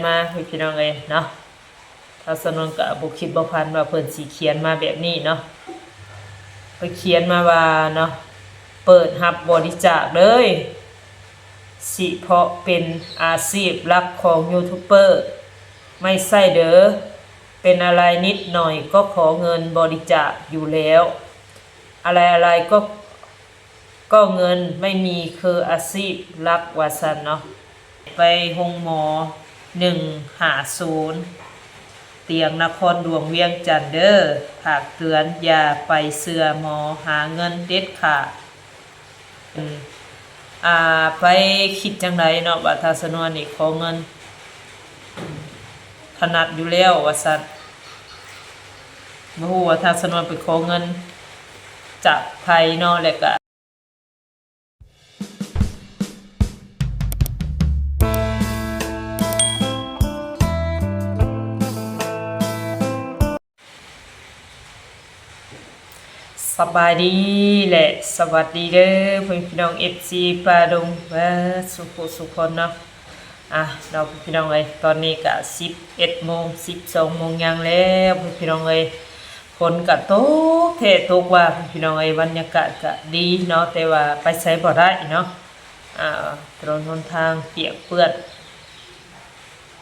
มาพี่น้องเอ้ยเนาะถ้าสนวนก็บ่คิดบ่พันว่าเพิ่นสิเขียนมาแบบนี้เนาะเพิ่นเขียนมาว่าเนาะเปิดรับบริจาคเลยสิเพราะเป็นอาชีพหลักของยูทูบเบอร์ไม่ใช่เด้อเป็นอะไรนิดหน่อยก็ขอเงินบริจาคอยู่แล้วอะไรก็เงินไม่มีคืออาชีพหลักว่าซั่นเนาะไปโรงหมอ150เตียงนครหลวงเวียงจันทน์เด้อฝากเตือนอย่าไปเชื่อหมอหาเงินเด็ดขาดไปคิดจังไดเนาะว่าถ้าสนวนนี่ขอเงินถนัดอยู่แล้วว่าซั่นบ่ฮู้ว่าถ้าสนวนไปขอเงินจากไผเนาะแล้วก็สบายดีแหละสวัสดีเด้อพี่น้อง FC ปาดงสุขคนเนาะเราพี่น้องเอ้ยตอนนี้ก็11 โมง 12 โมงยังแล้วพี่น้องเอ้ยฝนก็ตกแท้ตกว่าพี่น้องเอ้ยบรรยากาศก็ดีเนาะแต่ว่าไปไสบ่ได้เนาะถนนหนทางเปียกเปื้อน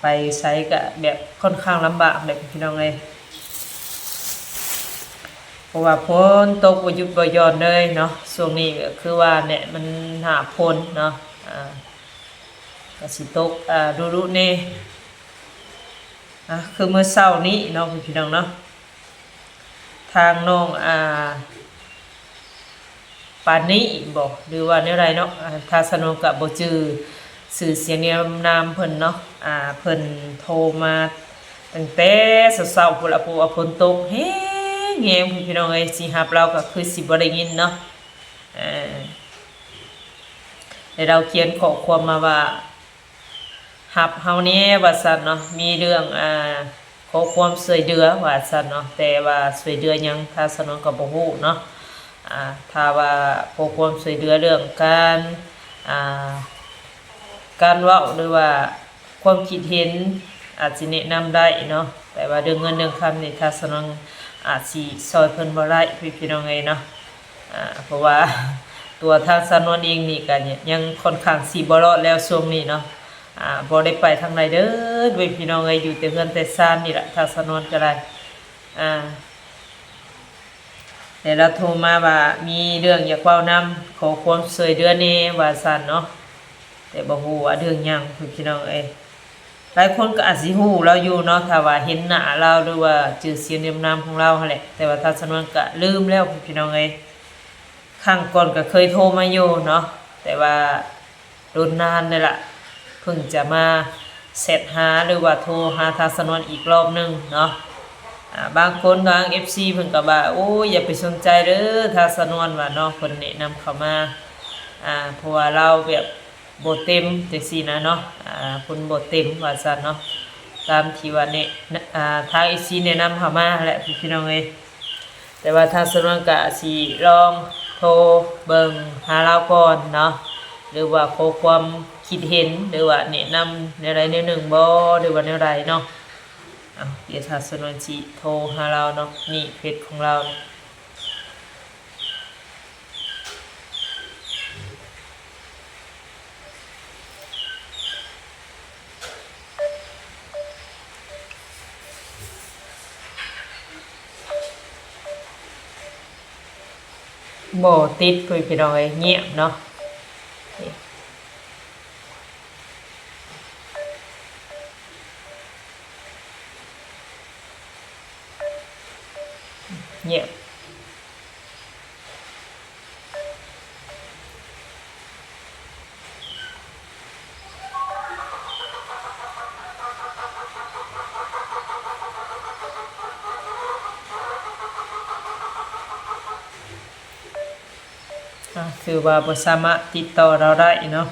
ไปไสก็แบบค่อนข้างลำบากเลยพี่น้องเอ้ยเพราะว่าฝนตกบ่หยุดบ่หย่อนเลยเนาะช่วงนี้ก็คือว่าเนี่ยมันหน้าฝนเนาะก็สิตกดุๆนี่คือเมื่อเช้านี้เนาะพี่น้องเนาะทางน้องปานนี้บอกหรือว่าแนวใดเนาะถ้าสนองก็บ่จื้อชื่อเสียงนามเพิ่นเนาะเพิ่นโทรมาตั้งแต่เช้าๆพุ่นล่ะเพราะว่าฝนตกแฮงแฮงพี่น้องเอ้ยสิรับเราก็คือสิบ่ได้ยินเนาะแล้วเราเขียนข้อความมาว่าหับเฮานี้ว่าซั่นเนาะมีเรื่องขอความช่วยเหลือว่าซั่นเนาะแต่ว่าช่วยเหลือหยังถ้าสนองก็บ่ฮู้เนาะถ้าว่าขอความช่วยเหลือเรื่องการเว้าหรือว่าความคิดเห็นอาจสิแนะนำได้เนาะแต่ว่าเรื่องเงินเรื่องคำนี่ถ้าสนองอาจสิช่วยเพิ่นบ่ได้พี่น้องเอ้ยเนาะเพราะว่าตัวทางสนวนเองนี่ก็ยังค่อนข้างสิบ่รอดแล้วช่วงนี้เนาะบ่ได้ไปทางไหนเด้อด้วยพี่น้องเอ้ยอยู่แต่เฮือนแต่ซ่านนี่แหละถ้าสนวนก็ได้แต่เราโทรมาว่ามีเรื่องอยากเว้านำขอความช่วยเหลือแน่ว่าซั่นเนาะแต่บ่ฮู้ว่าเรื่องหยังพี่น้องเอ้ยหลายคนก็อาจสิฮู้เราอยู่เนาะถ้าว่าเห็นหน้าเราหรือว่าชื่อเสียงเรียงนามของเราหั่นแหละแต่ว่าถ้าสนวนก็ลืมแล้วพี่น้องเอ้ยครั้งก่อนก็เคยโทรมาอยู่เนาะแต่ว่าโดนนานเลยล่ะเพิ่งจะมาเสร็จหาหรือว่าโทรหาทางสนวนอีกรอบนึงเนาะบางคนบาง FC เพิ่นก็ว่าโอ้ยอย่าไปสนใจเด้อทางสนวนว่าเนาะเพิ่นแนะนำเข้ามาเพราะว่าเราแบบบ่เต็มจังซี่นะเนาะเพิ่นบ่เต็มว่าซั่นเนาะตามที่ว่าเนี่ยทาง FC แนะนำเข้ามาแหละพี่น้องเอ้ยแต่ว่าทางสนวนก็สิลองโทรเบิ่งหาเราก่อนเนาะหรือว่าขอความคิดเห็นหรือว่าแนะนำในใดในหนึ่งบ่หรือว่าในใดเนาะเดี๋ยวถ้าสนวนสิโทรหาเราเนาะนี่เพจของเราบ่ติดพี่น้องเอ้ยเงียบเนาะเงียบคือว่าบ่สามารถติดต่อเราได้เนาะ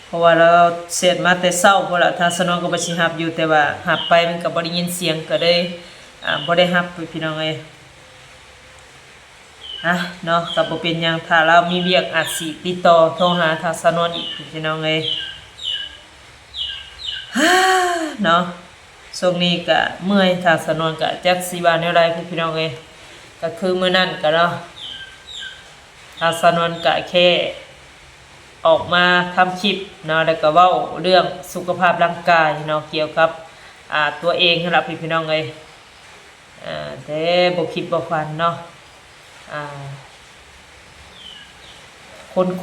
เพราะว่าเราเสร็จมาแต่เช้าพุ่นล่ะทางสนวนก็บ่สิรับอยู่แต่ว่ารับไปมันก็บ่ได้ยินเสียงก็เลยบ่ได้รับพี่น้องเอ้ยเนาะก็บ่เป็นหยังถ้าเรามีเวียกอาจสิติดต่อโทรหาทางสนวนอีกพี่น้องเอ้ย เนาะช่วงนี้ก็เมื่อยถ้าสนวนก็จักสิว่าแนวใดพี่น้องเอ้ยก็คือมื้อนั้นก็เนาะถ้าสนวนก็แค่ออกมาทำคลิปเนาะแล้วก็เว้าเรื่องสุขภาพร่างกายเนาะเกี่ยวกับตัวเองนั่นล่ะพี่น้องเอ้ยแต่บ่คิดบ่ฝันเนาะ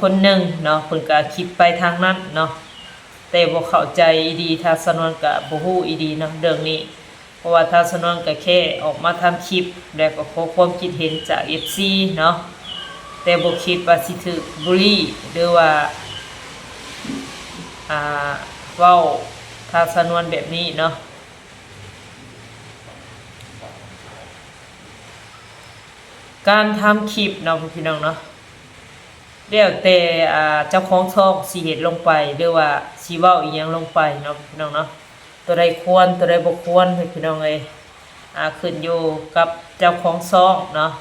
คนหนึ่งเนาะเพิ่นก็คิดไปทางนั้นเนาะแต่บ่เข้าใจดีถ้าสนวนก็บ่ฮู้อีดีเนาะเรื่องนี้เพราะว่าถ้าสนวนก็แค่ออกมาทำคลิปแล้วก็ขอความคิดเห็นจาก FC เนาะแต่บ่คิดว่าสิถูกบุลลีหรือว่าเว้าถ้าสนวนแบบนี้เนาะการทำคลิปเนาะพี่น้องเนาะแล้วแต่เจ้าของช่องสิเฮ็ดลงไปหรือว่าสิเว้าอีหยังลงไปเนาะพี่น้องเนาะตัวใดควรตัวใดบ่ควรพี่น้องเอ้ยขึ้นอยู่กับเจ้าของช่องเนาะ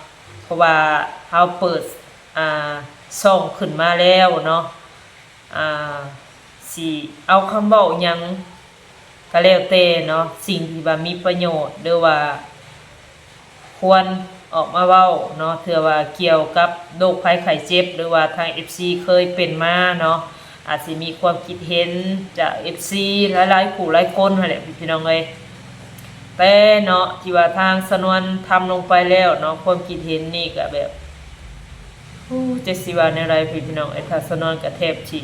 เพราะว่าเฮาเปิดช่องขึ้นมาแล้วเนาะสิเอาคำเว้าหยังก็แล้วแต่เนาะสิ่งที่ว่ามีประโยชน์หรือว่าควรออกมาเว้าเนาะเถื่อว่าเกี่ยวกับโรคภัยไข้เจ็บหรือว่าทาง FC เคยเป็นมาเนาะอาจสิมีความคิดเห็นจาก FC หลายๆผู้หลายคนนั่นแหละพี่น้องเอ้ยแต่เนาะที่ว่าทางสนวนทำลงไปแล้วเนาะความคิดเห็นนี่ก็แบบจะสิว่าแนวใดพี่น้องไอ้ถ้าสนวนก็แทบสิ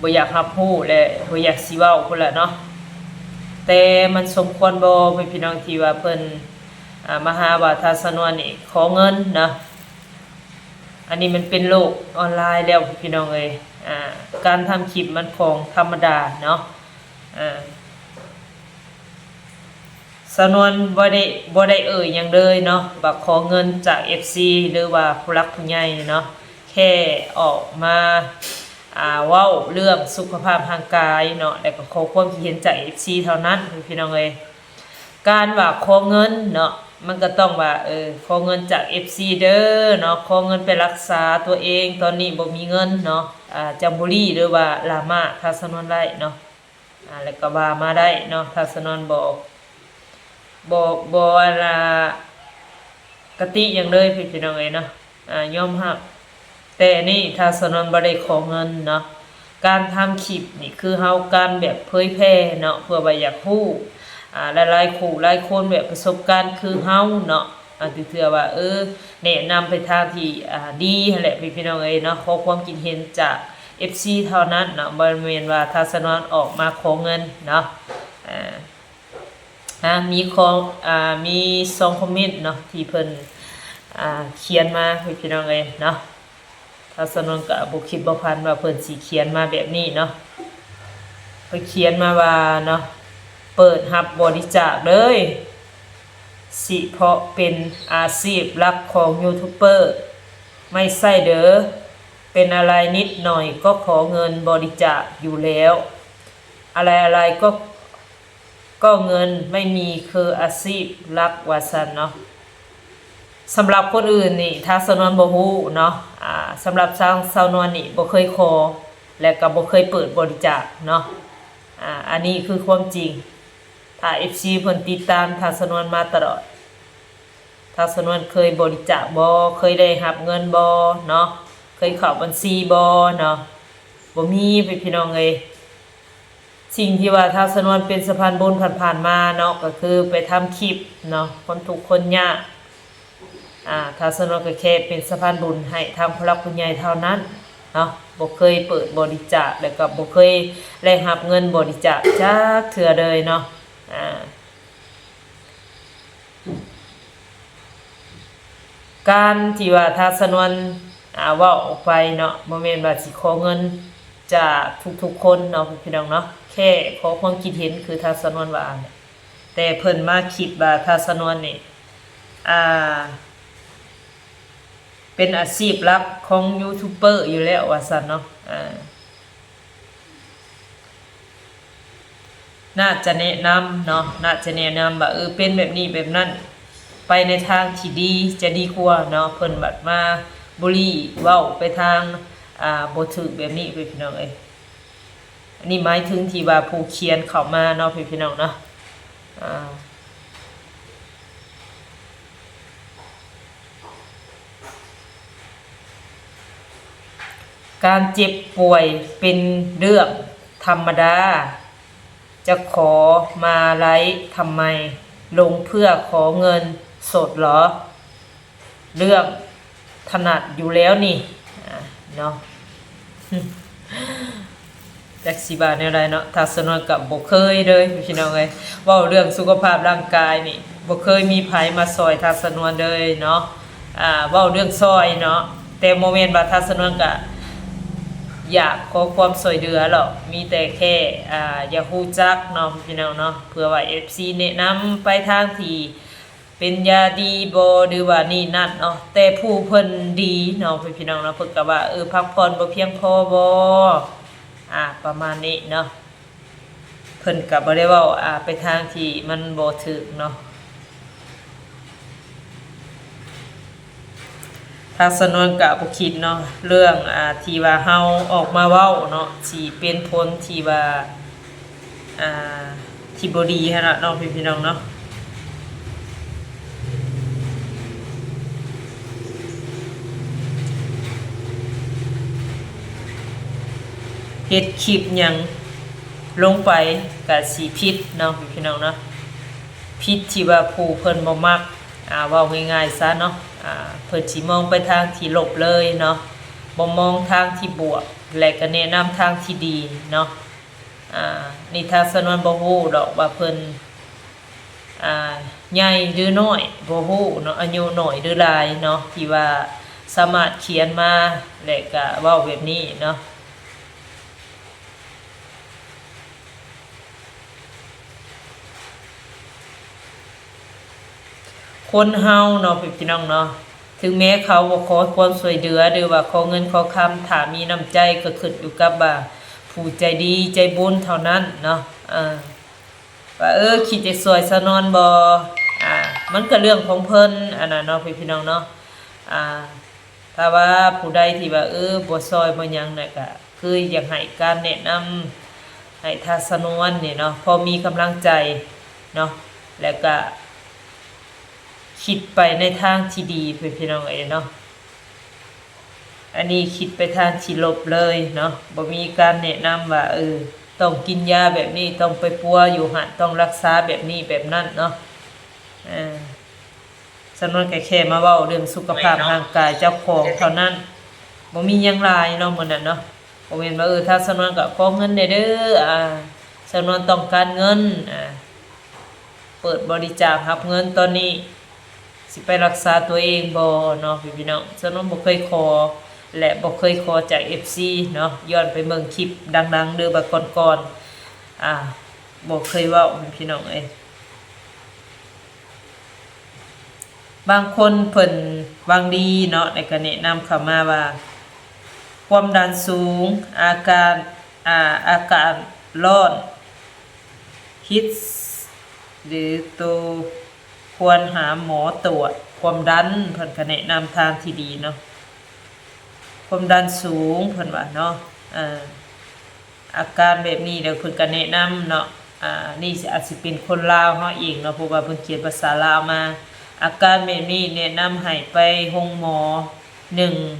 บ่อยากรับรู้และบ่อยากสิเว้าพุ่นล่ะเนาะแต่มันสมควรบ่พี่น้องที่ว่าเพิ่นมาหาว่าถ้าสนวนนี่ขอเงินนะอันนี้มันเป็นโลกออนไลน์แล้วพี่น้องเอ้ยการทำคลิปมันของธรรมดาเนาะสนวนบ่ได้หยังเลยเนาะว่าขอเงินจาก FC หรือว่าผู้รักผู้ใหญ่เนาะแค่ออกมาเว้าเรื่องสุขภาพทางกายเนาะแล้วก็ขอความคิดเห็นจาก FC เท่านั้นพี่น้องเอ้ยการว่าขอเงินเนาะมันก็ต้องว่าขอเงินจาก FC เด้อเนาะขอเงินไปรักษาตัวเองตอนนี้บ่มีเงินเนาะจัมบุรีหรือว่าลามาถ้าสนวนได้เนาะแล้วก็ว่ามาได้เนาะถ้าสนวนบ่กติอย่างเลยพี่น้องเอ้ยเนาะยอมรับแต่นี่ถ้าสนวนบ่ได้ขอเงินเนาะการทำคลิปนี่คือเฮาการแบบเผยแพร่เนาะเพื่อว่าอยากฮู้หลายๆคู่หลายคนแบบประสบการณ์คือเฮาเนาะเถื่อว่าแนะนำไปทางที่ดีนั่นแหละพี่น้องเอ้ยเนาะขอความคิดเห็นจาก FC เท่านั้นเนาะบ่แม่นว่าถ้าสนวนออกมาขอเงินเนาะมี2คอมเมนต์เนาะที่เพิ่นเขียนมาพี่น้องเอ้ยเนาะถ้าสนวนก็บ่คิดบ่ฝันว่าเพิ่นสิเขียนมาแบบนี้เนาะเพิ่นเขียนมาว่าเนาะเปิดรับบริจาคเลยสิเพราะเป็นอาชีพหลักของยูทูบเบอร์ไม่ใช่เด้อเป็นอะไรนิดหน่อยก็ขอเงินบริจาคอยู่แล้วอะไรก็เงินไม่มีคืออาชีพหลักว่าซั่นเนาะสำหรับคนอื่นนี่ถ้าสนวนบ่ฮู้เนาะสำหรับสาวนวลนี่บ่เคยขอและก็บ่เคยเปิดบริจาคเนาะอันนี้คือความจริงถ้า FC เพิ่นติดตามถ้าสนวนมาตลอดถ้าสนวนเคยบริจาคบ่เคยได้รับเงินบ่เนาะเคยเข้าบัญชีบ่เนาะบ่มีพี่น้องเอ้ยสิ่งที่ว่าถ้าสนวนเป็นสะพานบุญผ่านๆมาเนาะก็คือไปทำคลิปเนาะคนทุกข์คนยากถ้าสนวนก็แค่เป็นสะพานบุญให้ทางผู้หลักผู้ใหญ่เท่านั้นเนาะบ่เคยเปิดบริจาคแล้วก็บ่เคยได้รับเงินบริจาคจักเทื่อเลยเนาะการที่ว่าถ้าสนวนเว้าออกไปเนาะบ่แม่นว่าสิขอเงินจากทุกๆคนเนาะพี่น้องเนาะแค่ขอความคิดเห็นคือถ้าสนวนว่าแต่เพิ่นมาคิดว่าถ้าสนวนนี่เป็นอาชีพหลักของยูทูบเบอร์อยู่แล้วว่าซั่นเนาะน่าจะแนะนำเนาะน่าจะแนะนำว่าเป็นแบบนี้แบบนั้นไปในทางที่ดีจะดีกว่าเนาะเพิ่นบัดมาบุลลีเว้าไปทางบ่ถูกแบบนี้พี่น้องเอ้ย อันนี้หมายถึงที่ว่าผู้เขียนเข้ามาเนาะพี่น้องเนาะการเจ็บป่วยเป็นเรื่องธรรมดาจะขอมาไลฟ์ทำไมลงเพื่อขอเงินสดเหรอเรื่องถนัดอยู่แล้วนี่เนาะจักสิบาแนวใดเนาะทัศนวนกับบ่เคยเลยพี่น้องเอ้ยเว้าเรื่องสุขภาพร่างกายนี่บ่เคยมีไผมาซอยทัศนวนเลยเนาะเว้าเรื่องซอยเนาะแต่โมเมนต์ว่าทัศนวนก็อยากขอความช่วยเหลือหรอกมีแต่แค่อยากฮู้จักเนาะพี่น้องเนาะเพื่อว่า FC แนะนำไปทางที่เป็นยาดีบ่หรือว่านี่นั่นเนาะแต่ผู้เพิ่นดีเนาะพี่น้องเนาะเพิ่นก็ว่าพักผ่อนบ่เพียงพอบ่ประมาณนี้เนาะเพิ่นก็บ่ได้เว้าไปทางที่มันบ่ถูกเนาะทางสนวนก็บ่คิดเนาะเรื่องที่ว่าเฮาออกมาเว้าเนาะสิเป็นผลที่ว่าที่บ่ดีหั่นน่ะเนาะพี่น้องเนาะเฮ็ดคลิปหยังลงไปก็สิผิดเนาะพี่น้องเนาะผิดที่ว่าผู้เพิ่นบ่มักเว้าง่ายๆซะเนาะเพิ่นสิมองไปทางที่ลบเลยเนาะบ่มองทางที่บวกและก็แนะนำทางที่ดีเนาะนี่ทางสนวนบ่ฮู้ดอกว่าเพิ่นใหญ่หรือน้อยบ่ฮู้เนาะอายุน้อยหรือหลายเนาะที่ว่าสามารถเขียนมาและก็เว้าแบบนี้เนาะคนเฮาเนาะพี่น้องเนาะถึงแม้เขาบ่ขอความช่วยเหลือหรือว่าขอเงินขอคำถ้ามีน้ำใจก็ขึ้นอยู่กับว่าผู้ใจดีใจบุญเท่านั้นเนาะว่าคิดจะช่วยสนอนบ่มันก็เรื่องของเพิ่นอันนั้นเนาะพี่น้องเนาะถ้าว่าผู้ใดที่ว่าบ่ซอยบ่หยังน่ะก็คืออยากให้การแนะนำให้ทัศนวนนี่เนาะพอมีกำลังใจเนาะแล้วก็คิดไปในทางที่ดีพี่น้องเนาะอันนี้คิดไปทางที่ลบเลยเนาะบ่มีการแนะนำว่าต้องกินยาแบบนี้ต้องไปปัวอยู่หั่นต้องรักษาแบบนี้แบบนั้นเนาะสำนวนแค่มาเว้าเรื่องสุขภาพร่างกายเจ้าของเท่านั้นบ่มีหยังหลายเนาะมื้อนั้นเนาะบ่แม่นว่าถ้าสำนวนก็ขอเงินได้เด้อสำนวนต้องการเงินเปิดบริจาครับเงินตอนนี้สิไปรักษาตัวเองบ่เนาะพี่น้องฉะนั้นบ่เคยขอและบ่เคยขอจาก FC เนาะย้อนไปเบิ่งคลิปดังๆเด้อบัดก่อนๆบ่เคยเว้าพี่น้องบางคนเพิ่นหวังดีเนาะในก็แนะนำเข้ามาว่าความดันสูงอาการร้อนฮิตหรือตัวควรหาหมอตรวจความดันเพิ่นก็แนะนำทางที่ดีเนาะความดันสูงเพิ่นว่าเนาะอาการแบบนี้เดี๋ยวเพิ่นก็แนะนำเนาะนี่อาจสิเป็นคนลาวเฮาเองเนาะเพราะว่าเพิ่นเขียนภาษาลาวมาอาการแบบนี้แนะนำให้ไปโรงหมอ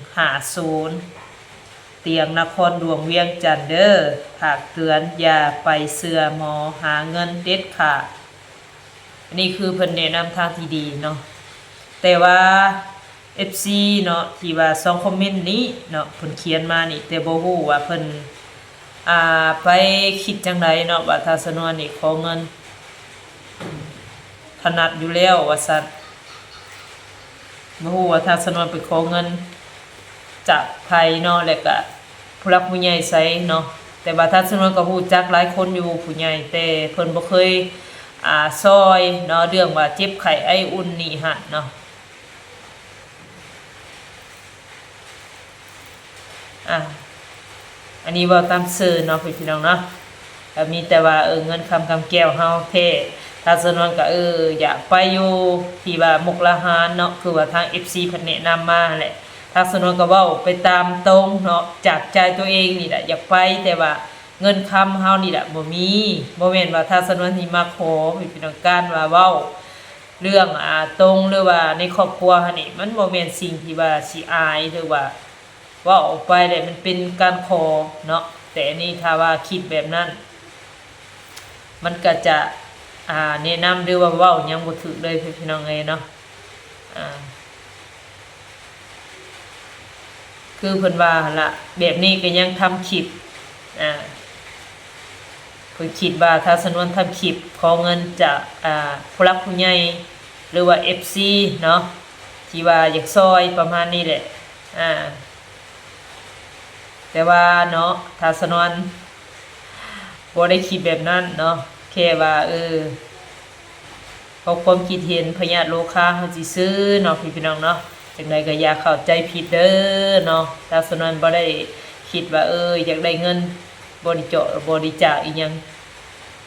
150เตียงนครหลวงเวียงจันทน์เด้อภาคเตือนอย่าไปเชื่อหมอหาเงินเด็ดขาดนี่คือเพิ่นแนะนำทางที่ดีเนาะแต่ว่า FC เนาะที่ว่า2คอมเมนต์นี้เนาะเพิ่นเขียนมานี่แต่บ่ฮู้ว่าเพิ่นไปคิดจังไดเนาะว่าถ้าสนวนนี่ขอเงินถนัดอยู่แล้วว่าซั่นบ่ฮู้ว่าถ้าสนวนไปขอเงินจากไผเนาะแล้วก็ผู้หลักผู้ใหญ่ไสเนาะแต่ว่าถ้าสนวนก็ฮู้จักหลายคนอยู่ผู้ใหญ่แต่เพิ่นบ่เคยซอยเนาะเรื่องว่าเจ็บไข้ไออุ่นนี่หั่นเนาะอันนี้ว่าตามซื่อเนาะพี่น้องเนาะก็มีแต่ว่าเงินคำแก้วเฮาแท้ถ้าสนวนก็อยากไปอยู่ที่ว่ามุกดาหารเนาะคือว่าทาง FC เพิ่นแนะนำมาแหละถ้าสนวนก็เว้าไปตามตรงเนาะจากใจตัวเองนี่แหละอยากไปแต่ว่า เงินคำเฮานี่แหละบ่มีบ่แม่นว่าถ้าสนวนที่มาขอพี่น้องการว่าเว้าเรื่องตรงหรือว่าในครอบครัวหั่นนี่มันบ่แม่นสิ่งที่ว่าสิอายหรือว่าเว้าออกไปแล้วมันเป็นการขอเนาะแต่อันนี้ถ้าว่าคิดแบบนั้นมันก็จะแนะนำหรือว่าเว้ายังบ่ถูกเลยพี่น้องเอ้ยเนาะคือเพิ่นว่าหั่นล่ะแบบนี้ก็ยังทำคลิปเพิ่นคิดว่าถ้าสนวนทำคลิปขอเงินจากผู้รักผู้ใหญ่หรือว่า FC เนาะที่ว่าอยากซอยประมาณนี้แหละแต่ว่าเนาะถ้าสนวนบ่ได้คิดแบบนั้นเนาะแค่ว่าเขาความคิดเห็นพญาติโลคาเฮาสิซื้อเนาะพี่น้องเนาะจังไดก็อย่าเข้าใจผิดเด้อเนาะถ้าสนวนบ่ได้คิดว่าอยากได้เงินบริจาคอีหยัง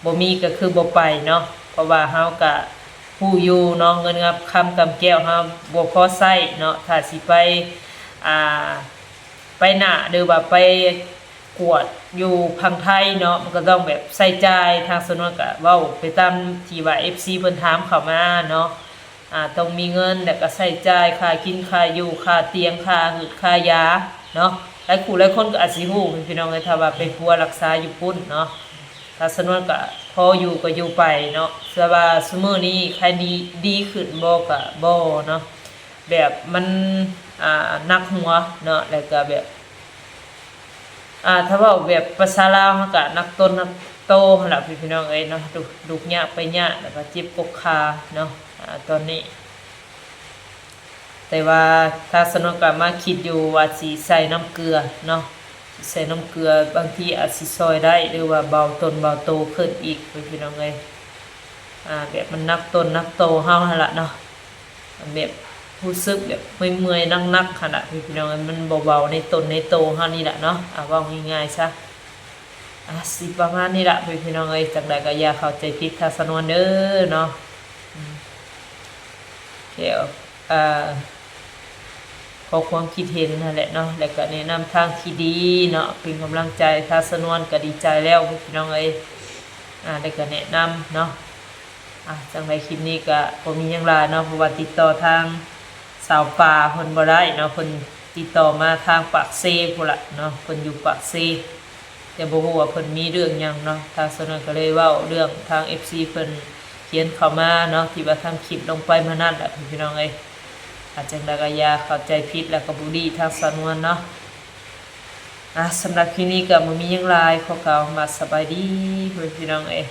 บ่มีก็คือบ่ไปเนาะเพราะว่าเฮาก็ผู้อยู่เนาะเงินงับคำกำแก้วเฮาบ่พอใช้เนาะถ้าสิไปไปหน้าหรือว่าไปกวดอยู่พังไทยเนาะมันก็ต้องแบบใส่ใจทางสนวนก็เว้าไปตามที่ว่า FC เพิ่นถามเข้ามาเนาะต้องมีเงินแล้วก็ใส่จ่ายค่ากินค่าอยู่ค่าเตียงค่าหึดค่ายาเนาะหลายคนก็อาจสิฮู้พี่น้องเอ้ยถ้าว่าไปปัวรักษาอยู่พุ่นเนาะถ้าสนวนก็พออยู่ก็อยู่ไปเนาะเสื้อว่าซุมื้อนี้ใครดีขึ้นบ่ก็บ่เนาะแบบมันนักหัวเนาะแล้วก็แบบถ้าว่าแบบภาษาลาวเฮาก็นักต้นนักโตหั่นล่ะพี่น้องเอ้ยเนาะดุกยากไปยากแล้วก็เจ็บกกขาเนาะตอนนี้แต่ว่าถ้าสนวนก็มาคิดอยู่ว่าสิใส่น้ำเกลือเนาะใส่น้ำเกลือบางทีอาจสิซอยได้หรือว่าเบาต้นเบาโตขึ้นอีกพี่น้องเอ้ยแบบมันนักต้นนักโตเฮาหั่นล่ะเนาะแบบรู้สึกแบบเมื่อยๆนักๆขนาดพี่น้องมันเบาๆในต้นในโตเฮานี่แหละเนาะว่าง่ายๆซะสิประมาณนี้ล่ะพี่น้องเอ้ยจังได๋ก็อย่าเข้าใจผิดถ้าสนวนเด้อเนาะเดี๋ยวขอความคิดเห็นนั่นแหละเนาะแล้วก็แนะนำทางที่ดีเนาะเป็นกำลังใจถ้าสนวนก็ดีใจแล้วพี่น้องเอ้ยแล้วก็แนะนำเนาะจังไดคลิปนี้ก็บ่มีหยังหลายเนาะเพราะว่าติดต่อทางสาวป่าเพิ่นบ่ได้เนาะเพิ่นติดต่อมาทางปากเซพุ่นล่ะเนาะเพิ่นอยู่ปากเซแต่บ่ฮู้ว่าเพิ่นมีเรื่องหยังเนาะทางสนวนก็เลยเว้าเรื่องทาง FC เพิ่นเขียนเข้ามาเนาะที่ว่าทำคลิปลงไปมื้อนั้นแหละพี่น้องเอ้ยจังได๋ก็อย่าเข้าใจผิดแล้วก็บ่ดีทางสนวนเนาะสำหรับคลิปนี้ก็บ่มีหยังหลายขอกล่าวมาสบายดีพี่น้องเอ้ย